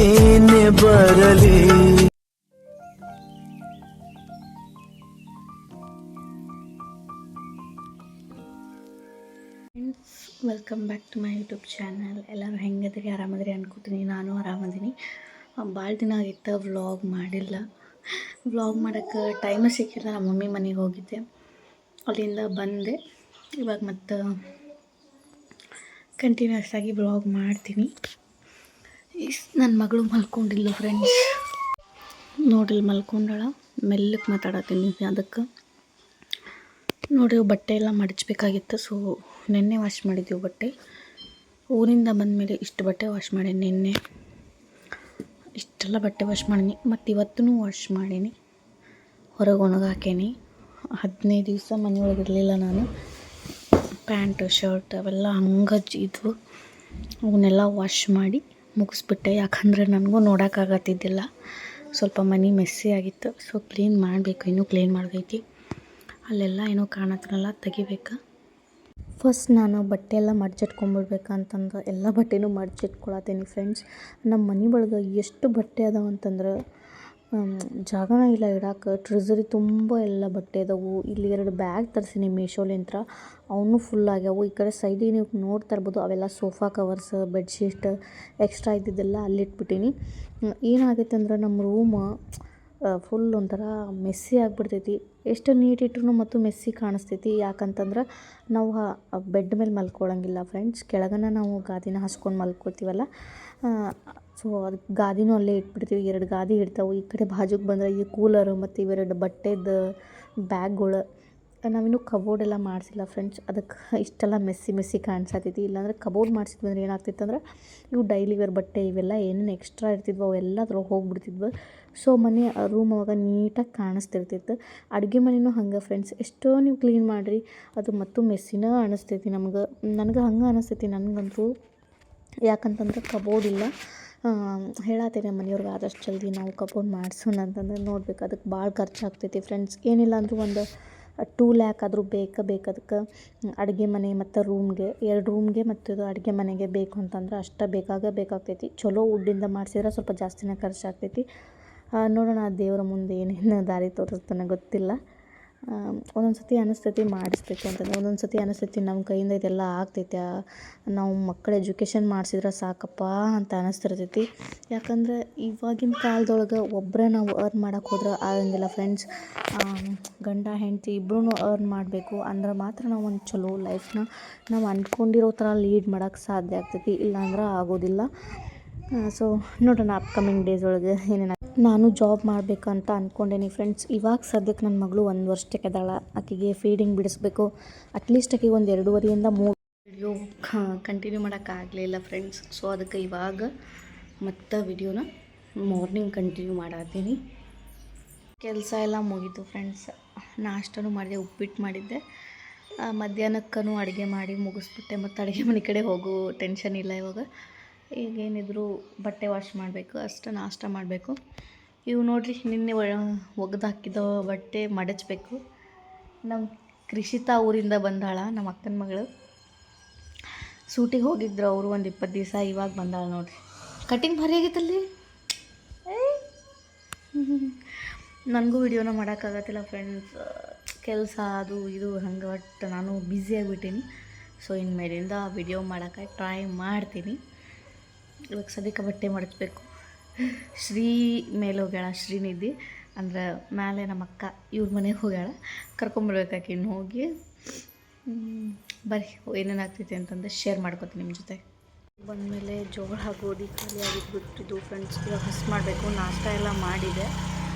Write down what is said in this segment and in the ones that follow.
ಏನೇ ಬರಲಿ. Welcome back to my YouTube channel. ಎಲ್ಲರೂ ಹೆಂಗದ್ರಿ? ಆರಾಮದ್ರಿ ಅನ್ಕೋತೀನಿ. ನಾನು ಆರಾಮದೀನಿ. ಭಾಳ ದಿನ ಆಗಿತ್ತು ವ್ಲಾಗ್ ಮಾಡಿಲ್ಲ. ವ್ಲಾಗ್ ಮಾಡೋಕ್ಕೆ ಟೈಮ್ ಸಿಕ್ಕಿಲ್ಲ. ನಮ್ಮ ಮಮ್ಮಿ ಮನೆಗೆ ಹೋಗಿದ್ದೆ, ಅಲ್ಲಿಂದ ಬಂದೆ. ಇವಾಗ ಮತ್ತು ಕಂಟಿನ್ಯೂಸ್ ಆಗಿ ವ್ಲಾಗ್ ಮಾಡ್ತೀನಿ. ನನ್ನ ಮಗಳು ಮಲ್ಕೊಂಡಿಲ್ಲ ಫ್ರೆಂಡ್ಸ್, ನೋಡ್ರಿ ಮಲ್ಕೊಂಡಾಳ. ಮೆಲ್ಲಕ್ಕೆ ಮಾತಾಡತ್ತೀನಿ. ಅದಕ್ಕೆ ನೋಡ್ರಿ ಬಟ್ಟೆ ಎಲ್ಲ ಮಡಚಬೇಕಾಗಿತ್ತು. ಸೊ ನೆನ್ನೆ ವಾಶ್ ಮಾಡಿದ್ದೀವಿ ಬಟ್ಟೆ. ಊರಿಂದ ಬಂದಮೇಲೆ ಇಷ್ಟು ಬಟ್ಟೆ ವಾಶ್ ಮಾಡೀನಿ. ನಿನ್ನೆ ಇಷ್ಟೆಲ್ಲ ಬಟ್ಟೆ ವಾಶ್ ಮಾಡೀನಿ. ಮತ್ತು ಇವತ್ತೂ ವಾಶ್ ಮಾಡೀನಿ. ಹೊರಗೆ ಒಣಗಾಕೇನಿ. 15 ದಿವಸ ಮನೆಯೊಳಗೆ ಇರಲಿಲ್ಲ ನಾನು. ಪ್ಯಾಂಟ್ ಶರ್ಟ್ ಅವೆಲ್ಲ ಹಂಗಜ್ಜಿದ್ವು. ಅವನ್ನೆಲ್ಲ ವಾಶ್ ಮಾಡಿ ಮುಗಿಸ್ಬಿಟ್ಟೆ. ಯಾಕಂದರೆ ನನಗೂ ನೋಡೋಕ್ಕಾಗತ್ತಿದ್ದಿಲ್ಲ. ಸ್ವಲ್ಪ ಮನೆ ಮೆಸ್ಸಿ ಆಗಿತ್ತು. ಸೊ ಕ್ಲೀನ್ ಮಾಡಬೇಕು. ಇನ್ನೂ ಕ್ಲೀನ್ ಮಾಡಬೇಕು. ಅಲ್ಲೆಲ್ಲ ಏನೋ ಕಾಣತ್ತಲ್ಲ, ತೆಗಿಬೇಕಾ. ಫಸ್ಟ್ ನಾನು ಬಟ್ಟೆ ಎಲ್ಲ ಮಡ್ಚಿಟ್ಕೊಂಡ್ಬಿಡ್ಬೇಕಂತಂದ್ರೆ ಎಲ್ಲ ಬಟ್ಟೆನೂ ಮಡ್ಚಿಟ್ಕೊಳತ್ತೀನಿ ಫ್ರೆಂಡ್ಸ್. ನಮ್ಮ ಮನೆ ಒಳಗೆ ಎಷ್ಟು ಬಟ್ಟೆ ಅದಾವೆ ಅಂತಂದ್ರೆ ಜಾಗನ ಇಲ್ಲ ಇಡಕ್ಕೆ. ಟ್ರೆಸರಿ ತುಂಬ ಎಲ್ಲ ಬಟ್ಟೆ ಅದಾವು. ಇಲ್ಲಿ 2 ಬ್ಯಾಗ್ ತರಿಸೀನಿ ಮೀಶೋಲಿಂತ್ರ. ಅವನು ಫುಲ್ ಆಗ್ಯಾವು. ಈ ಕಡೆ ಸೈಡಿಗೆ ನೀವು ನೋಡ್ತಾ ಇರ್ಬೋದು, ಅವೆಲ್ಲ ಸೋಫಾ ಕವರ್ಸ್, ಬೆಡ್ಶೀಟ್ ಎಕ್ಸ್ಟ್ರಾ ಇದ್ದಿದ್ದೆಲ್ಲ ಅಲ್ಲಿಟ್ಬಿಟ್ಟೀನಿ. ಏನಾಗೈತೆ ಅಂದ್ರೆ ನಮ್ಮ ರೂಮ್ ಫುಲ್ ಒಂಥರ ಮೆಸ್ಸಿ ಆಗಿಬಿಡ್ತೈತಿ. ಎಷ್ಟು ನೀಟ್ ಇಟ್ಟರು ಮತ್ತು ಮೆಸ್ಸಿ ಕಾಣಿಸ್ತೈತಿ. ಯಾಕಂತಂದ್ರೆ ನಾವು ಬೆಡ್ ಮೇಲೆ ಮಲ್ಕೊಳ್ಳೋಂಗಿಲ್ಲ ಫ್ರೆಂಡ್ಸ್. ಕೆಳಗನ ನಾವು ಗಾದಿನ ಹಾಸ್ಕೊಂಡು ಮಲ್ಕೊಳ್ತೀವಲ್ಲ, ಸೊ ಅದಕ್ಕೆ ಗಾದಿನೂ ಅಲ್ಲೇ ಇಟ್ಬಿಡ್ತೀವಿ. 2 ಗಾದಿ ಇಡ್ತಾವೆ. ಈ ಕಡೆ ಬಾಜುಗೆ ಬಂದರೆ ಈ ಕೂಲರು ಮತ್ತು ಇವೆರಡು ಬಟ್ಟೆದು ಬ್ಯಾಗ್ಗಳು. ನಾವಿನ್ನೂ ಕಬೋರ್ಡ್ ಎಲ್ಲ ಮಾಡಿಸಿಲ್ಲ ಫ್ರೆಂಡ್ಸ್. ಅದಕ್ಕೆ ಇಷ್ಟೆಲ್ಲ ಮೆಸ್ಸಿ ಕಾಣಿಸತೈತಿ. ಇಲ್ಲಾಂದ್ರೆ ಕಬೋರ್ಡ್ ಮಾಡಿಸಿದ್ವಿ ಅಂದ್ರೆ ಏನಾಗ್ತಿತ್ತು ಅಂದ್ರೆ ಇವು ಡೈಲಿ ವೇರ್ ಬಟ್ಟೆ ಇವೆಲ್ಲ ಏನೇನು ಎಕ್ಸ್ಟ್ರಾ ಇರ್ತಿದ್ವು ಅವೆಲ್ಲ ಅದ್ರೊಳಗೆ ಹೋಗ್ಬಿಡ್ತಿದ್ವು. ಸೊ ಮನೆ ರೂಮ್ ಅವಾಗ ನೀಟಾಗಿ ಕಾಣಿಸ್ತಿರ್ತಿತ್ತು. ಅಡುಗೆ ಮನೆಯೂ ಹಂಗೆ ಫ್ರೆಂಡ್ಸ್. ಎಷ್ಟೋ ನೀವು ಕ್ಲೀನ್ ಮಾಡಿರಿ, ಅದು ಮತ್ತು ಮೆಸ್ಸಿನ ಅನಿಸ್ತೈತಿ ನನಗೆ ಹಂಗೆ ಅನಿಸ್ತೈತಿ ನನಗಂತೂ. ಯಾಕಂತಂದ್ರೆ ಕಬೋರ್ಡ್ ಇಲ್ಲ. ಹೇಳತ್ತೀನಿ ಮನೆಯವ್ರಿಗೆ ಆದಷ್ಟು ಜಲ್ದಿ ನಾವು ಕಬೋರ್ಡ್ ಮಾಡಿಸೋಣ ಅಂತಂದ್ರೆ ನೋಡ್ಬೇಕು. ಅದಕ್ಕೆ ಭಾಳ ಖರ್ಚಾಗ್ತೈತಿ ಫ್ರೆಂಡ್ಸ್. ಏನಿಲ್ಲ ಅಂದರೂ ಒಂದು 2 ಲ್ಯಾಕ್ ಆದರೂ ಬೇಕು ಅದಕ್ಕೆ. ಅಡುಗೆ ಮನೆ ಮತ್ತು ರೂಮ್ಗೆ, 2 ರೂಮ್ಗೆ ಮತ್ತು ಇದು ಅಡುಗೆ ಮನೆಗೆ ಬೇಕು ಅಂತಂದ್ರೆ ಅಷ್ಟು ಬೇಕಾಗ್ತೈತಿ. ಚಲೋ ವುಡ್ಡಿಂದ ಮಾಡಿಸಿದ್ರೆ ಸ್ವಲ್ಪ ಜಾಸ್ತಿನೇ ಖರ್ಚಾಗ್ತೈತಿ. ನೋಡೋಣ ದೇವರ ಮುಂದೆ ಏನೇನು ದಾರಿ ತೋರಿಸ್ತಾನೆ ಗೊತ್ತಿಲ್ಲ. ಒಂದೊಂದು ಸತಿ ಅನಿಸ್ತೈತಿ ಮಾಡಿಸ್ಬೇಕು ಅಂತಂದ್ರೆ, ಒಂದೊಂದು ಸತಿ ಅನಿಸ್ತೈತಿ ನಮ್ಮ ಕೈಯಿಂದ ಇದೆಲ್ಲ ಆಗ್ತೈತೆ, ನಾವು ಮಕ್ಕಳ ಎಜುಕೇಷನ್ ಮಾಡಿಸಿದ್ರೆ ಸಾಕಪ್ಪ ಅಂತ ಅನಿಸ್ತಿರ್ತೈತಿ. ಯಾಕಂದರೆ ಇವಾಗಿನ ಕಾಲದೊಳಗೆ ಒಬ್ಬರೇ ನಾವು ಅರ್ನ್ ಮಾಡೋಕ್ಕೆ ಹೋದ್ರೆ ಆಗಂಗಿಲ್ಲ ಫ್ರೆಂಡ್ಸ್. ಗಂಡ ಹೆಂಡತಿ ಇಬ್ಬರೂ ಅರ್ನ್ ಮಾಡಬೇಕು ಅಂದ್ರೆ ಮಾತ್ರ ನಾವು ಒಂದು ಚಲೋ ಲೈಫ್ನ ನಾವು ಅಂದ್ಕೊಂಡಿರೋ ಥರ ಲೀಡ್ ಮಾಡೋಕ್ಕೆ ಸಾಧ್ಯ ಆಗ್ತೈತಿ. ಇಲ್ಲಾಂದ್ರೆ ಆಗೋದಿಲ್ಲ. ಸೊ ನೋಡೋಣ ಅಪ್ಕಮಿಂಗ್ ಡೇಸ್ ಒಳಗೆ ಏನೇನು. ನಾನು ಜಾಬ್ ಮಾಡಬೇಕಂತ ಅಂದ್ಕೊಂಡೇನಿ ಫ್ರೆಂಡ್ಸ್. ಇವಾಗ ಸದ್ಯಕ್ಕೆ ನನ್ನ ಮಗಳು 1 ವರ್ಷಕ್ಕೆ ಅದಾಳ. ಆಕೆಗೆ ಫೀಡಿಂಗ್ ಬಿಡಿಸ್ಬೇಕು. ಅಟ್ಲೀಸ್ಟ್ ಆಕೆಗೆ ಒಂದು 2.5ರಿಂದ 3 ವಿಡಿಯೋ ಕಂಟಿನ್ಯೂ ಮಾಡೋಕ್ಕಾಗಲಿಲ್ಲ ಫ್ರೆಂಡ್ಸ್. ಸೊ ಅದಕ್ಕೆ ಇವಾಗ ಮತ್ತೆ ವಿಡಿಯೋನ ಮಾರ್ನಿಂಗ್ ಕಂಟಿನ್ಯೂ ಮಾಡತ್ತೀನಿ. ಕೆಲಸ ಎಲ್ಲ ಮುಗೀತು ಫ್ರೆಂಡ್ಸ್. ನಾಷ್ಟನೂ ಮಾಡಿದೆ, ಉಪ್ಪಿಟ್ಟು ಮಾಡಿದ್ದೆ. ಮಧ್ಯಾಹ್ನಕ್ಕೂ ಅಡುಗೆ ಮಾಡಿ ಮುಗಿಸ್ಬಿಟ್ಟೆ. ಮತ್ತು ಅಡುಗೆ ಮನೆ ಕಡೆ ಹೋಗೋ ಟೆನ್ಷನ್ ಇಲ್ಲ ಇವಾಗ. ಈಗೇನಿದ್ರು ಬಟ್ಟೆ ವಾಶ್ ಮಾಡಬೇಕು ಅಷ್ಟು, ನಾಷ್ಟ ಮಾಡಬೇಕು. ಇವು ನೋಡಿರಿ ನಿನ್ನೆ ಒಗೆದು ಹಾಕಿದ ಬಟ್ಟೆ ಮಡಚಬೇಕು. ನಮ್ಮ ಕೃಷಿತಾ ಊರಿಂದ ಬಂದಾಳ, ನಮ್ಮ ಅಕ್ಕನ ಮಗಳು. ಸೂಟಿಗೆ ಹೋಗಿದ್ರು ಅವರು ಒಂದು 20 ದಿವಸ. ಇವಾಗ ಬಂದಾಳ ನೋಡಿರಿ. ಕಟಿಂಗ್ ಭಾರಿ ಆಗೈತಲ್ಲಿ. ನನಗೂ ವಿಡಿಯೋನ ಮಾಡೋಕ್ಕಾಗತ್ತಿಲ್ಲ ಫ್ರೆಂಡ್ಸ್. ಕೆಲಸ ಅದು ಇದು ಹಂಗೆ ಒಟ್ಟು ನಾನು ಬ್ಯುಸಿಯಾಗಿಬಿಟ್ಟೀನಿ. ಸೊ ಇನ್ಮೇಲಿಂದ ವಿಡಿಯೋ ಮಾಡೋಕ್ಕೆ ಟ್ರೈ ಮಾಡ್ತೀನಿ. ಇವಾಗ ಸದ್ಯಕ್ಕೆ ಬಟ್ಟೆ ಮಡಚಬೇಕು. ಶ್ರೀ ಮೇಲೆ ಹೋಗ್ಯಾಳ, ಶ್ರೀನಿಧಿ ಅಂದ್ರೆ ಮೇಲೆ ನಮ್ಮ ಅಕ್ಕ ಇವ್ರ ಮನೆಗೆ ಹೋಗ್ಯಾಳ. ಕರ್ಕೊಂಬರ್ಬೇಕಾಕಿ ಇನ್ನು ಹೋಗಿ. ಬರ್ರಿ ಏನೇನು ಆಗ್ತೈತಿ ಅಂತಂದು ಶೇರ್ ಮಾಡ್ಕೊತೀನಿ ನಿಮ್ಮ ಜೊತೆ. ಬಂದಮೇಲೆ ಜೋಳ ಗೋಧಿ ಖಾಲಿ ಆಗಿದ್ಬಿಟ್ಟಿದ್ದು ಫ್ರೆಂಡ್ಸ್. ಇವಾಗ ಹಸ್ ಮಾಡಬೇಕು. ನಾಷ್ಟ ಎಲ್ಲ ಮಾಡಿದೆ.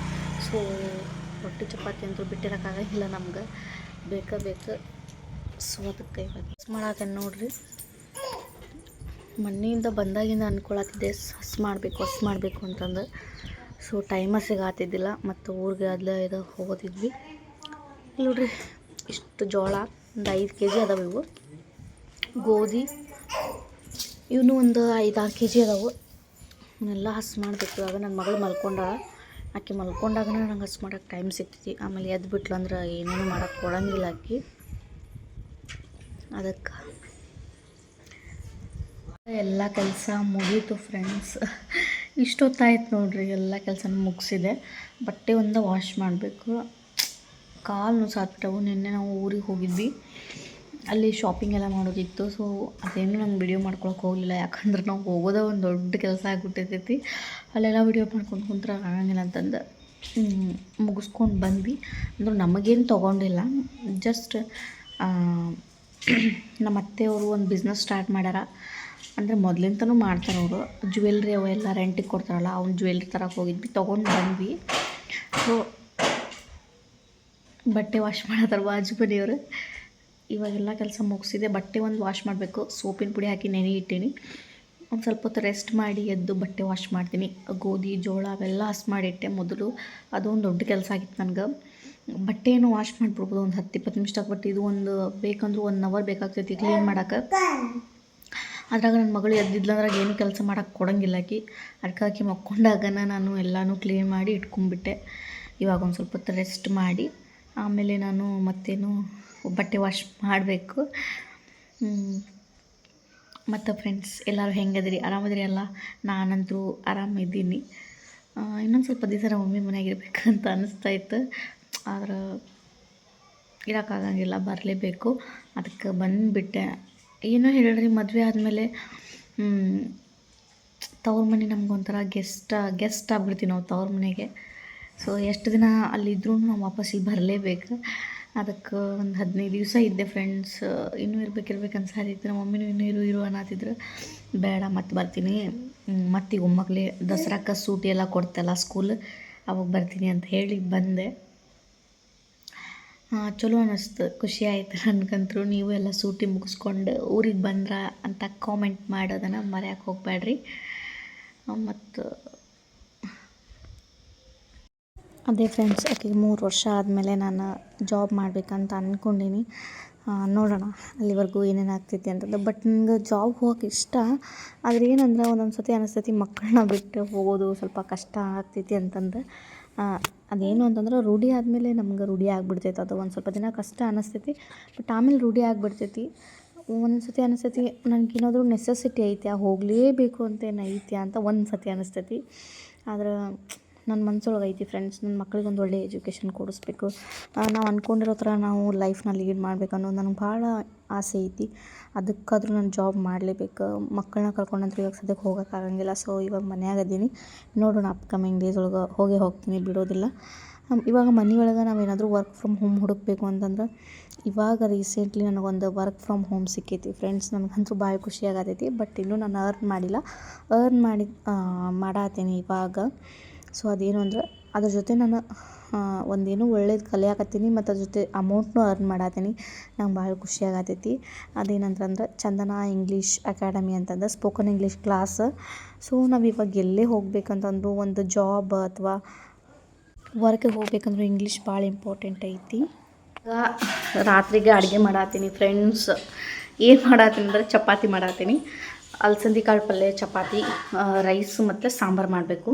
ಸೊ ರೊಟ್ಟಿ ಚಪಾತಿ ಅಂತೂ ಬಿಟ್ಟಿರೋಕ್ಕಾಗಿಲ್ಲ ನಮ್ಗೆ, ಬೇಕು. ಸೊ ಅದಕ್ಕೆ ಇವಾಗ ಹಸ್ ಮಾಡತ್ತೇನೆ ನೋಡ್ರಿ. ಮನೆಯಿಂದ ಬಂದಾಗಿಂದ ಅಂದ್ಕೊಳತ್ತಿದ್ದೆ ಹಸ್ ಮಾಡಬೇಕು ಅಂತಂದು. ಸೊ ಟೈಮ ಸಿಗಾತಿದ್ದಿಲ್ಲ. ಮತ್ತು ಊರಿಗೆ ಇದು ಹೋಗೋದಿದ್ವಿ. ನೋಡ್ರಿ ಇಷ್ಟು ಜೋಳ, ಒಂದು 5 kg ಅದಾವೆ. ಇವು ಗೋಧಿ ಇವನು ಒಂದು 5-6 kg ಅದಾವೆ. ಇವನ್ನೆಲ್ಲ ಹಸ್ ಮಾಡಬೇಕು. ಆಗ ನನ್ನ ಮಗಳು ಮಲ್ಕೊಂಡಾಳ. ಆಕೆ ಮಲ್ಕೊಂಡಾಗನೇ ನಂಗೆ ಹಸ್ ಮಾಡೋಕ್ಕೆ ಟೈಮ್ ಸಿಗ್ತೈತಿ. ಆಮೇಲೆ ಎದ್ದು ಬಿಟ್ಲು ಅಂದ್ರೆ ಏನೇನು ಮಾಡೋಕ್ಕೆ ಕೊಡಂಗಿಲ್ಲ ಆಕೆ. ಅದಕ್ಕೆ ಎಲ್ಲ ಕೆಲಸ ಮುಗೀತು ಫ್ರೆಂಡ್ಸ್. ಇಷ್ಟೊತ್ತಾಯ್ತು ನೋಡ್ರಿ, ಎಲ್ಲ ಕೆಲಸನೂ ಮುಗಿಸಿದೆ. ಬಟ್ಟೆ ಒಂದು ವಾಶ್ ಮಾಡಬೇಕು. ಕಾಲು ಸಾತ್ಬಿಟ್ಟವು. ನಿನ್ನೆ ನಾವು ಊರಿಗೆ ಹೋಗಿದ್ವಿ, ಅಲ್ಲಿ ಶಾಪಿಂಗ್ ಎಲ್ಲ ಮಾಡೋದಿತ್ತು. ಸೊ ಅದೇನು ನಂಗೆ ವಿಡಿಯೋ ಮಾಡ್ಕೊಳಕ್ಕೆ ಹೋಗಲಿಲ್ಲ, ಯಾಕಂದ್ರೆ ನಾವು ಹೋಗೋದೇ ಒಂದು ದೊಡ್ಡ ಕೆಲಸ ಆಗಿಬಿಟ್ಟಿರ್ತೈತಿ. ಅಲ್ಲೆಲ್ಲ ವಿಡಿಯೋ ಮಾಡ್ಕೊಂಡು ಕುಂತ್ರೆ ಆಗಂಗಿಲ್ಲ ಅಂತಂದು ಮುಗಿಸ್ಕೊಂಡು ಬಂದ್ವಿ. ಅಂದ್ರೆ ನಮಗೇನು ತೊಗೊಂಡಿಲ್ಲ, ಜಸ್ಟ್ ನಮ್ಮ ಅತ್ತೆಯವರು ಒಂದು ಬಿಸ್ನೆಸ್ ಸ್ಟಾರ್ಟ್ ಮಾಡ್ಯಾರ. ಅಂದರೆ ಮೊದಲಿಂದನೂ ಮಾಡ್ತಾರೆ ಅವರು. ಜ್ಯುವೆಲ್ರಿ ಅವೆಲ್ಲ ರೆಂಟಿಗೆ ಕೊಡ್ತಾರಲ್ಲ, ಅವ್ನು ಜ್ಯುವೆಲ್ರಿ ತರಕ್ಕೆ ಹೋಗಿದ್ವಿ, ತೊಗೊಂಡು ಬಂದ್ವಿ. ಸೊ ಬಟ್ಟೆ ವಾಶ್ ಮಾಡತ್ತಾರ ಬಾಜು ಮನೆಯವರು. ಇವಾಗೆಲ್ಲ ಕೆಲಸ ಮುಗಿಸಿದೆ. ಬಟ್ಟೆ ಒಂದು ವಾಶ್ ಮಾಡಬೇಕು. ಸೋಪಿನ ಪುಡಿ ಹಾಕಿ ನೆನೆ ಇಟ್ಟೀನಿ. ಒಂದು ಸ್ವಲ್ಪ ಹೊತ್ತು ರೆಸ್ಟ್ ಮಾಡಿ ಎದ್ದು ಬಟ್ಟೆ ವಾಶ್ ಮಾಡ್ತೀನಿ. ಗೋಧಿ ಜೋಳ ಅವೆಲ್ಲ ಹಸ್ ಮಾಡಿಟ್ಟೆ ಮೊದಲು. ಅದೊಂದು ದೊಡ್ಡ ಕೆಲಸ ಆಗಿತ್ತು ನನಗೆ. ಬಟ್ಟೆಯನ್ನು ವಾಶ್ ಮಾಡಿಬಿಡ್ಬೋದು ಒಂದು 10-20 ನಿಮಿಷದಾಗ. ಬಟ್ ಇದು ಒಂದು ಬೇಕಂದ್ರೆ 1 ಅವರ್ ಬೇಕಾಗ್ತೈತಿ ಕ್ಲೀನ್ ಮಾಡೋಕೆ. ಅದ್ರಾಗ ನನ್ನ ಮಗಳು ಎದ್ದಿದ್ಲಂದ್ರೆ ಏನು ಕೆಲಸ ಮಾಡೋಕ್ಕೆ ಕೊಡೋಂಗಿಲ್ಲ ಆಕಿ. ಅದಕ್ಕಾಗಿ ಮಕ್ಕೊಂಡಾಗನ ನಾನು ಎಲ್ಲನೂ ಕ್ಲೀನ್ ಮಾಡಿ ಇಟ್ಕೊಂಡ್ಬಿಟ್ಟೆ. ಇವಾಗ ಒಂದು ಸ್ವಲ್ಪ ಹೊತ್ತು ರೆಸ್ಟ್ ಮಾಡಿ ಆಮೇಲೆ ನಾನು ಮತ್ತೇನು ಬಟ್ಟೆ ವಾಶ್ ಮಾಡಬೇಕು. ಮತ್ತು ಫ್ರೆಂಡ್ಸ್ ಎಲ್ಲರೂ ಹೆಂಗದಿರಿ? ಆರಾಮದಿರಿ ಅಲ್ಲ? ನಾನಂತೂ ಆರಾಮಿದ್ದೀನಿ. ಇನ್ನೊಂದು ಸ್ವಲ್ಪ ದಿವಸ ನಮ್ಮ ಮಮ್ಮಿ ಮನೆಯಾಗಿರ್ಬೇಕಂತ ಅನ್ನಿಸ್ತಾಯಿತ್ತು. ಆದ್ರೆ ಇರೋಕ್ಕಾಗಂಗಿಲ್ಲ, ಬರಲೇಬೇಕು. ಅದಕ್ಕೆ ಬಂದುಬಿಟ್ಟೆ. ಏನೋ ಹೇಳ್ರಿ, ಮದುವೆ ಆದಮೇಲೆ ತವ್ರ ಮನೆ ನಮ್ಗೊಂಥರ ಗೆಸ್ಟ್ ಆಗ್ಬಿಡ್ತೀವಿ ನಾವು ತವ್ರ ಮನೆಗೆ. ಸೊ ಎಷ್ಟು ದಿನ ಅಲ್ಲಿದ್ರೂ ನಾವು ವಾಪಸ್ ಇಲ್ಲಿ ಬರಲೇಬೇಕು. ಅದಕ್ಕೆ ಒಂದು 15 ದಿವಸ ಇದ್ದೆ ಫ್ರೆಂಡ್ಸ್. ಇನ್ನೂ ಇರ್ಬೇಕು ಅನ್ಸಾತಿತ್ತು. ನಮ್ಮ ಮಮ್ಮಿನೂ ಇನ್ನೂ ಇರು ಅನ್ನತ್ತಿದ್ರು. ಬೇಡ ಮತ್ತೆ ಬರ್ತೀನಿ, ಮತ್ತೀಗ ಒಮ್ಮಗಲೇ ದಸರಾಕ್ಕೆ ಸೂಟಿ ಎಲ್ಲ ಕೊಡ್ತಲ್ಲ ಸ್ಕೂಲ್, ಅವಾಗ ಬರ್ತೀನಿ ಅಂತ ಹೇಳಿ ಬಂದೆ. ಚಲೋ ಅನ್ನಿಸ್ತು, ಖುಷಿ ಆಯ್ತು ನನಗಂತೂ. ನೀವು ಎಲ್ಲ ಸೂಟಿ ಮುಗಿಸ್ಕೊಂಡು ಊರಿಗೆ ಬಂದ್ರ ಅಂತ ಕಾಮೆಂಟ್ ಮಾಡೋದನ್ನು ಮರೆಯೋಕೆ ಹೋಗಬೇಡ್ರಿ. ಮತ್ತು ಅದೇ ಫ್ರೆಂಡ್ಸ್, ಆಕೆಗೆ 3 ವರ್ಷ ಆದಮೇಲೆ ನಾನು ಜಾಬ್ ಮಾಡಬೇಕಂತ ಅಂದ್ಕೊಂಡೀನಿ. ನೋಡೋಣ ಅಲ್ಲಿವರೆಗೂ ಏನೇನು ಆಗ್ತೈತಿ ಅಂತಂದು. ಬಟ್ ನನಗೆ ಜಾಬ್ ಹೋಗೋಕೆ ಇಷ್ಟ. ಆದರೆ ಏನಂದ್ರೆ ಒಂದೊಂದು ಸತಿ ಅನ್ನಿಸ್ತೈತಿ ಮಕ್ಕಳನ್ನ ಬಿಟ್ಟು ಹೋಗೋದು ಸ್ವಲ್ಪ ಕಷ್ಟ ಆಗ್ತೈತಿ ಅಂತಂದು. ಅದೇನು ಅಂತಂದ್ರೆ ರೂಢಿ ಆದಮೇಲೆ ನಮ್ಗೆ ರೂಢಿ ಆಗಿಬಿಡ್ತೈತೆ. ಅದು ಒಂದು ಸ್ವಲ್ಪ ದಿನ ಕಷ್ಟ ಅನ್ನಿಸ್ತೈತಿ, ಬಟ್ ಆಮೇಲೆ ರೂಢಿ ಆಗಿಬಿಡ್ತೈತಿ. ಒಂದೊಂದು ಸತಿ ಅನ್ನಿಸ್ತೈತಿ ನನಗೇನಾದರೂ ನೆಸೆಸಿಟಿ ಐತೆ, ಹೋಗಲೇಬೇಕು ಅಂತೇನು ಐತೆ ಅಂತ ಒಂದು ಸತಿ ಅನ್ನಿಸ್ತೈತಿ. ಆದ್ರೆ ನನ್ನ ಮನಸ್ಸೊಳಗೆ ಐತಿ ಫ್ರೆಂಡ್ಸ್, ನನ್ನ ಮಕ್ಳಿಗೆ ಒಂದು ಒಳ್ಳೆ ಎಜುಕೇಷನ್ ಕೊಡಿಸ್ಬೇಕು. ನಾವು ಅಂದ್ಕೊಂಡಿರೋ ಥರ ನಾವು ಲೈಫ್ನ ಲೀಡ್ ಮಾಡ್ಬೇಕು ಅನ್ನೋದು ನನಗೆ ಭಾಳ ಆಸೆ ಐತಿ. ಅದಕ್ಕಾದ್ರೂ ನಾನು ಜಾಬ್ ಮಾಡಲೇಬೇಕು. ಮಕ್ಕಳನ್ನ ಕರ್ಕೊಂಡಂದ್ರೆ ಇವಾಗ ಸದ್ಯಕ್ಕೆ ಹೋಗೋಕ್ಕಾಗಂಗಿಲ್ಲ. ಸೊ ಇವಾಗ ಮನ್ಯಾಗದೀನಿ. ನೋಡೋಣ ಅಪ್ಕಮಿಂಗ್ ಡೇಸ್ ಒಳಗೆ ಹೋಗ್ತೀನಿ, ಬಿಡೋದಿಲ್ಲ. ಇವಾಗ ಮನೆಯೊಳಗೆ ನಾವೇನಾದರೂ ವರ್ಕ್ ಫ್ರಮ್ ಹೋಮ್ ಹುಡುಕಬೇಕು ಅಂತಂದ್ರೆ ಇವಾಗ ರೀಸೆಂಟ್ಲಿ ನನಗೊಂದು ವರ್ಕ್ ಫ್ರಮ್ ಹೋಮ್ ಸಿಕ್ಕೈತಿ ಫ್ರೆಂಡ್ಸ್. ನನಗಂತೂ ಭಾಳ ಖುಷಿಯಾಗತೈತಿ. ಬಟ್ ಇನ್ನೂ ನಾನು ಅರ್ನ್ ಮಾಡಿಲ್ಲ. ಮಾಡತ್ತೀನಿ ಇವಾಗ. ಸೊ ಅದೇನು ಅಂದ್ರೆ ಅದ್ರ ಜೊತೆ ನಾನು ಒಂದೇನೋ ಒಳ್ಳೇದು ಕಲಿಯಾಕತ್ತೀನಿ, ಮತ್ತು ಅದ್ರ ಜೊತೆ ಅಮೌಂಟ್ನೂ ಅರ್ನ್ ಮಾಡತ್ತೀನಿ. ನಂಗೆ ಭಾಳ ಖುಷಿಯಾಗತೈತಿ. ಅದೇನಂತಂದ್ರೆ ಚಂದನ ಇಂಗ್ಲೀಷ್ ಅಕಾಡೆಮಿ ಅಂತಂದ್ರೆ ಸ್ಪೋಕನ್ ಇಂಗ್ಲೀಷ್ ಕ್ಲಾಸ್. ಸೊ ನಾವು ಇವಾಗ ಎಲ್ಲೇ ಹೋಗ್ಬೇಕಂತಂದು ಒಂದು ಜಾಬ್ ಅಥವಾ ವರ್ಕಿಗೆ ಹೋಗ್ಬೇಕಂದ್ರೆ ಇಂಗ್ಲೀಷ್ ಭಾಳ ಇಂಪಾರ್ಟೆಂಟ್ ಐತಿ. ರಾತ್ರಿಗೆ ಅಡುಗೆ ಮಾಡತ್ತೀನಿ ಫ್ರೆಂಡ್ಸ್. ಏನು ಮಾಡತ್ತೀನಿ ಅಂದರೆ ಚಪಾತಿ ಮಾಡತ್ತೀನಿ. ಅಲಸಂದಿ ಕಾಳು ಪಲ್ಯ, ಚಪಾತಿ, ರೈಸ್ ಮತ್ತು ಸಾಂಬಾರು ಮಾಡಬೇಕು.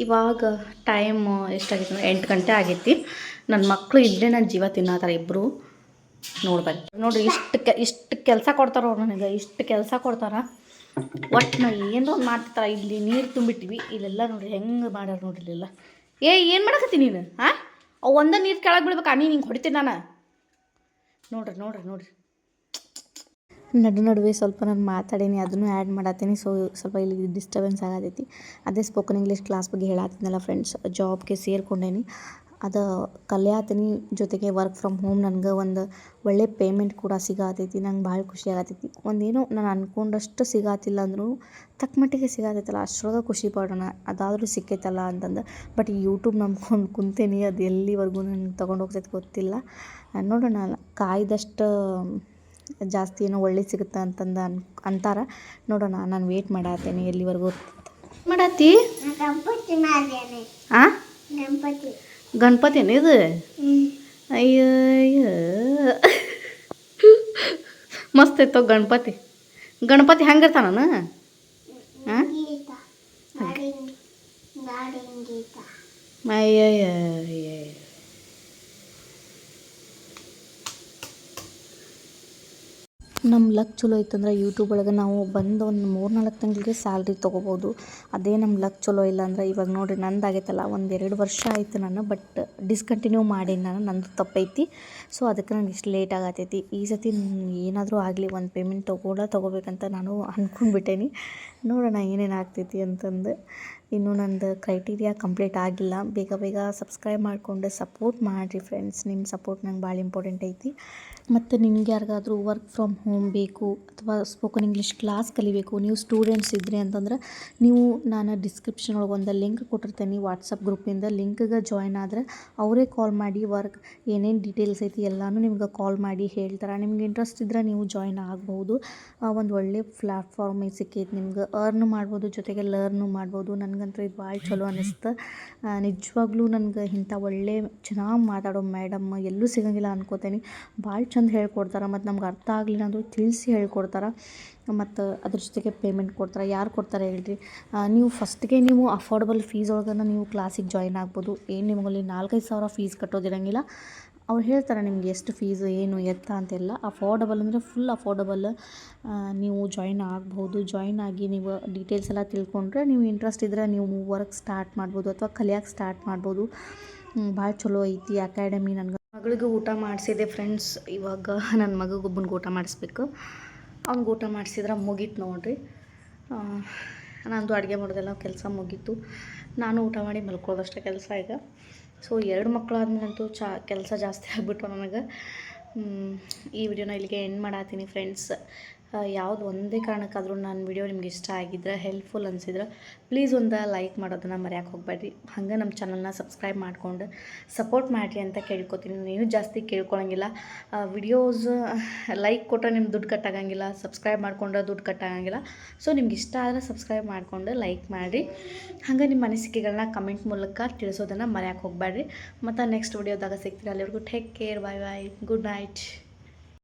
ಇವಾಗ ಟೈಮ್ ಎಷ್ಟಾಗಿತ್ತು ಅಂದರೆ 8 ಗಂಟೆ ಆಗೈತಿ. ನನ್ನ ಮಕ್ಕಳು ಇಲ್ಲೇ ನನ್ನ ಜೀವ ತಿನ್ನತ್ತಾರ ಇಬ್ಬರು. ನೋಡ್ರಿ ಇಷ್ಟು ಕೆಲಸ ಕೊಡ್ತಾರ ಅವ್ರು ನನಗೆ. ಇಷ್ಟು ಕೆಲಸ ಕೊಡ್ತಾರ. ಒಟ್ಟು ನಾವು ಏನೋ ಒಂದು ಮಾಡ್ತಿರ್ತಾರೆ. ಇಲ್ಲಿ ನೀರು ತುಂಬಿಟ್ಟಿವಿ, ಇಲ್ಲೆಲ್ಲ ನೋಡಿರಿ ಹೆಂಗೆ ಮಾಡ್ಯಾರ ನೋಡ್ರಿ ಇಲ್ಲೆಲ್ಲ. ಏನು ಮಾಡಕತ್ತಿ ನೀನು? ಅವು ಒಂದೇ ನೀರು ಕೆಳಗೆ ಬೀಳ್ಬೇಕು, ಹಿಂಗೆ ಹೊಡಿತೀನಿ ನಾನು. ನೋಡ್ರಿ ನಡುವೆ ಸ್ವಲ್ಪ ನಾನು ಮಾತಾಡೀನಿ, ಅದನ್ನು ಆ್ಯಡ್ ಮಾಡತ್ತೀನಿ. ಸೊ ಸ್ವಲ್ಪ ಇಲ್ಲಿ ಡಿಸ್ಟರ್ಬೆನ್ಸ್ ಆಗತೈತಿ. ಅದೇ ಸ್ಪೋಕನ್ ಇಂಗ್ಲೀಷ್ ಕ್ಲಾಸ್ ಬಗ್ಗೆ ಹೇಳತ್ತೀನಲ್ಲ ಫ್ರೆಂಡ್ಸ್. ಜಾಬ್ಗೆ ಸೇರ್ಕೊಂಡೇನಿ, ಅದು ಕಲಿಯಾತೀನಿ. ಜೊತೆಗೆ ವರ್ಕ್ ಫ್ರಮ್ ಹೋಮ್ ನನಗೆ ಒಂದು ಒಳ್ಳೆ ಪೇಮೆಂಟ್ ಕೂಡ ಸಿಗತೈತಿ. ನಂಗೆ ಭಾಳ ಖುಷಿ ಆಗತೈತಿ. ಒಂದೇನೋ ನಾನು ಅಂದ್ಕೊಂಡಷ್ಟು ಸಿಗತ್ತಿಲ್ಲ ಅಂದ್ರೂ ತಕ್ಕ ಮಟ್ಟಿಗೆ ಸಿಗತೈತಲ್ಲ, ಅಷ್ಟರೊಳಗೆ ಖುಷಿ ಪಡೋಣ. ಅದಾದರೂ ಸಿಕ್ಕೈತಲ್ಲ ಅಂತಂದು. ಬಟ್ ಈ ಯೂಟ್ಯೂಬ್ ನಂಬ್ಕೊಂಡು ಕುಂತೇನಿ, ಅದು ಎಲ್ಲಿವರೆಗೂ ನನಗೆ ತೊಗೊಂಡು ಹೋಗ್ತೈತೆ ಗೊತ್ತಿಲ್ಲ. ನೋಡೋಣ, ಕಾಯ್ದಷ್ಟು ಜಾಸ್ತಿ ಏನೋ ಒಳ್ಳೇದು ಸಿಗುತ್ತೆ ಅಂತಂದು ಅಂತಾರೆ. ನೋಡೋಣ, ನಾನು ವೇಟ್ ಮಾಡತ್ತೀನಿ ಎಲ್ಲಿವರೆಗೂ ಮಾಡತ್ತಿ. ಗಣಪತಿ ಇದು? ಅಯ್ಯೋ ಮಸ್ತ್ ಐತೋ ಗಣಪತಿ ಹೆಂಗಿರ್ತಾನ? ಅಯ್ಯಯ್ಯ ನಮ್ಮ ಲಕ್ ಚಲೋ ಇತ್ತಂದ್ರೆ ಯೂಟ್ಯೂಬ್ ಒಳಗೆ ನಾವು ಬಂದು ಒಂದು 3-4 ತಿಂಗಳಿಗೆ ಸ್ಯಾಲ್ರಿ ತೊಗೋಬೋದು. ಅದೇ ನಮ್ಮ ಲಕ್ ಚಲೋ ಇಲ್ಲ ಅಂದ್ರೆ ಇವಾಗ ನೋಡಿರಿ ನಂದಾಗೈತಲ್ಲ 1-2 ವರ್ಷ ಆಯಿತು ನಾನು, ಬಟ್ ಡಿಸ್ಕಂಟಿನ್ಯೂ ಮಾಡೀನಿ ನಾನು, ನಂದು ತಪ್ಪೈತಿ. ಸೊ ಅದಕ್ಕೆ ನನಗೆ ಇಷ್ಟು ಲೇಟ್ ಆಗತ್ತೈತಿ. ಈ ಸತಿ ಏನಾದರೂ ಆಗಲಿ ಒಂದು ಪೇಮೆಂಟ್ ತೊಗೋಬೇಕಂತ ನಾನು ಅಂದ್ಕೊಂಡ್ಬಿಟ್ಟೇನಿ. ನೋಡೋಣ ಏನೇನು ಆಗ್ತೈತಿ ಅಂತಂದು. ಇನ್ನೂ ನಂದು ಕ್ರೈಟೀರಿಯಾ ಕಂಪ್ಲೀಟ್ ಆಗಿಲ್ಲ. ಬೇಗ ಸಬ್ಸ್ಕ್ರೈಬ್ ಮಾಡಿಕೊಂಡು ಸಪೋರ್ಟ್ ಮಾಡಿರಿ ಫ್ರೆಂಡ್ಸ್. ನಿಮ್ಮ ಸಪೋರ್ಟ್ ನಂಗೆ ಭಾಳ ಇಂಪಾರ್ಟೆಂಟ್ ಐತಿ. ಮತ್ತು ನಿಮ್ಗೆ ಯಾರಿಗಾದರೂ ವರ್ಕ್ ಫ್ರಮ್ ಹೋಮ್ ಬೇಕು ಅಥವಾ ಸ್ಪೋಕನ್ ಇಂಗ್ಲೀಷ್ ಕ್ಲಾಸ್ ಕಲಿಬೇಕು, ನೀವು ಸ್ಟೂಡೆಂಟ್ಸ್ ಇದ್ರಿ ಅಂತಂದ್ರೆ ನೀವು ನಾನು ಡಿಸ್ಕ್ರಿಪ್ಷನ್ ಒಳಗೆ ಒಂದು ಲಿಂಕ್ ಕೊಟ್ಟಿರ್ತೇನೆ ವಾಟ್ಸಪ್ ಗ್ರೂಪಿಂದ. ಲಿಂಕ್ಗೆ ಜಾಯ್ನ್ ಆದರೆ ಅವರೇ ಕಾಲ್ ಮಾಡಿ ವರ್ಕ್ ಏನೇನು ಡೀಟೇಲ್ಸ್ ಐತಿ ಎಲ್ಲನೂ ನಿಮ್ಗೆ ಕಾಲ್ ಮಾಡಿ ಹೇಳ್ತಾರೆ. ನಿಮ್ಗೆ ಇಂಟ್ರೆಸ್ಟ್ ಇದ್ದರೆ ನೀವು ಜಾಯ್ನ್ ಆಗ್ಬೋದು. ಒಂದು ಒಳ್ಳೆ ಪ್ಲ್ಯಾಟ್ಫಾರ್ಮ್ ಸಿಕ್ಕೈತಿ ನಿಮ್ಗೆ. ಅರ್ನ್ ಮಾಡ್ಬೋದು, ಜೊತೆಗೆ ಲರ್ನು ಮಾಡ್ಬೋದು. ನನಗಂತೂ ಇದು ಭಾಳ ಚಲೋ ಅನ್ನಿಸ್ತು. ನಿಜವಾಗ್ಲೂ ನನಗೆ ಇಂಥ ಒಳ್ಳೆ ಚೆನ್ನಾಗಿ ಮಾತಾಡೋ ಮೇಡಮ್ ಎಲ್ಲೂ ಸಿಗೋಂಗಿಲ್ಲ ಅನ್ಕೋತೇನೆ. ಭಾಳ ಚಂದ ಹೇಳ್ಕೊಡ್ತಾರೆ ಮತ್ತು ನಮ್ಗೆ ಅರ್ಥ ಆಗಲಿಲ್ಲ ಅಂದರೂ ತಿಳಿಸಿ ಹೇಳ್ಕೊಡ್ತಾರೆ. ಮತ್ತು ಅದ್ರ ಜೊತೆಗೆ ಪೇಮೆಂಟ್ ಕೊಡ್ತಾರೆ. ಯಾರು ಕೊಡ್ತಾರೆ ಹೇಳ್ರಿ? ನೀವು ಫಸ್ಟಿಗೆ ನೀವು ಅಫೋರ್ಡಬಲ್ ಫೀಸ್ ಒಳಗೆ ನೀವು ಕ್ಲಾಸಿಗೆ ಜಾಯ್ನ್ ಆಗ್ಬೋದು. ಏನು ನಿಮಗಲ್ಲಿ 4-5 ಸಾವಿರ ಫೀಸ್ ಕಟ್ಟೋದಿರಂಗಿಲ್ಲ. ಅವ್ರು ಹೇಳ್ತಾರೆ ನಿಮ್ಗೆ ಎಷ್ಟು ಫೀಸು ಏನು ಎತ್ತ ಅಂತೆಲ್ಲ. ಅಫೋರ್ಡಬಲ್ ಅಂದರೆ ಫುಲ್ ಅಫೋರ್ಡಬಲ್. ನೀವು ಜಾಯ್ನ್ ಆಗ್ಬೋದು. ಜಾಯ್ನ್ ಆಗಿ ನೀವು ಡೀಟೇಲ್ಸ್ ಎಲ್ಲ ತಿಳ್ಕೊಂಡ್ರೆ ನೀವು ಇಂಟ್ರೆಸ್ಟ್ ಇದ್ದರೆ ನೀವು ವರ್ಕ್ ಸ್ಟಾರ್ಟ್ ಮಾಡ್ಬೋದು ಅಥವಾ ಕಲಿಯೋಕೆ ಸ್ಟಾರ್ಟ್ ಮಾಡ್ಬೋದು. ಭಾಳ ಚಲೋ ಐತಿ ಅಕಾಡೆಮಿ. ನನಗೆ ಮಗಳಿಗೆ ಊಟ ಮಾಡಿಸಿದೆ ಫ್ರೆಂಡ್ಸ್. ಇವಾಗ ನನ್ನ ಮಗಗೊಬ್ಬನಿಗೆ ಊಟ ಮಾಡಿಸ್ಬೇಕು. ಅವ್ನಿಗೆ ಊಟ ಮಾಡಿಸಿದ್ರೆ ಮುಗೀತು ನೋಡಿರಿ. ನಂದು ಅಡುಗೆ ಮಾಡೋದೆಲ್ಲ ಕೆಲಸ ಮುಗೀತು. ನಾನು ಊಟ ಮಾಡಿ ಮಲ್ಕೊಳ್ಳೋದಷ್ಟೇ ಕೆಲಸ ಈಗ. ಸೊ 2 ಮಕ್ಕಳಾದ್ಮೇಲಂತೂ ಕೆಲಸ ಜಾಸ್ತಿ ಆಗಿಬಿಟ್ಟು ನನಗೆ. ಈ ವಿಡಿಯೋನ ಇಲ್ಲಿಗೆ ಎಂಡ್ ಮಾಡತ್ತೀನಿ ಫ್ರೆಂಡ್ಸ್. ಯಾವುದು ಒಂದೇ ಕಾರಣಕ್ಕಾದರೂ ನನ್ನ ವಿಡಿಯೋ ನಿಮ್ಗೆ ಇಷ್ಟ ಆಗಿದ್ರೆ, ಹೆಲ್ಪ್ಫುಲ್ ಅನಿಸಿದ್ರೆ ಪ್ಲೀಸ್ ಒಂದು ಲೈಕ್ ಮಾಡೋದನ್ನು ಮರೆಯೋಕೆ ಹೋಗಬೇಡ್ರಿ. ಹಾಗೆ ನಮ್ಮ ಚಾನಲ್ನ ಸಬ್ಸ್ಕ್ರೈಬ್ ಮಾಡಿಕೊಂಡು ಸಪೋರ್ಟ್ ಮಾಡಿರಿ ಅಂತ ಕೇಳ್ಕೊತೀನಿ. ನೀನು ಜಾಸ್ತಿ ಕೇಳ್ಕೊಳಂಗಿಲ್ಲ. ವಿಡಿಯೋಸ್ ಲೈಕ್ ಕೊಟ್ಟರೆ ನಿಮ್ಗೆ ದುಡ್ಡು ಕಟ್ಟಾಗಂಗಿಲ್ಲ, ಸಬ್ಸ್ಕ್ರೈಬ್ ಮಾಡ್ಕೊಂಡ್ರೆ ದುಡ್ಡು ಕಟ್ಟಾಗಂಗಿಲ್ಲ. ಸೊ ನಿಮ್ಗೆ ಇಷ್ಟ ಆದರೆ ಸಬ್ಸ್ಕ್ರೈಬ್ ಮಾಡಿಕೊಂಡು ಲೈಕ್ ಮಾಡಿರಿ. ಹಾಗೆ ನಿಮ್ಮ ಅನಿಸಿಕೆಗಳನ್ನ ಕಮೆಂಟ್ ಮೂಲಕ ತಿಳಿಸೋದನ್ನು ಮರೆಯೋಕೆ ಹೋಗಬೇಡ್ರಿ. ಮತ್ತು ನೆಕ್ಸ್ಟ್ ವಿಡಿಯೋದಾಗ ಸಿಗ್ತೀರಿ. ಅಲ್ಲಿವರೆಗೂ take care. Bye bye. Good night.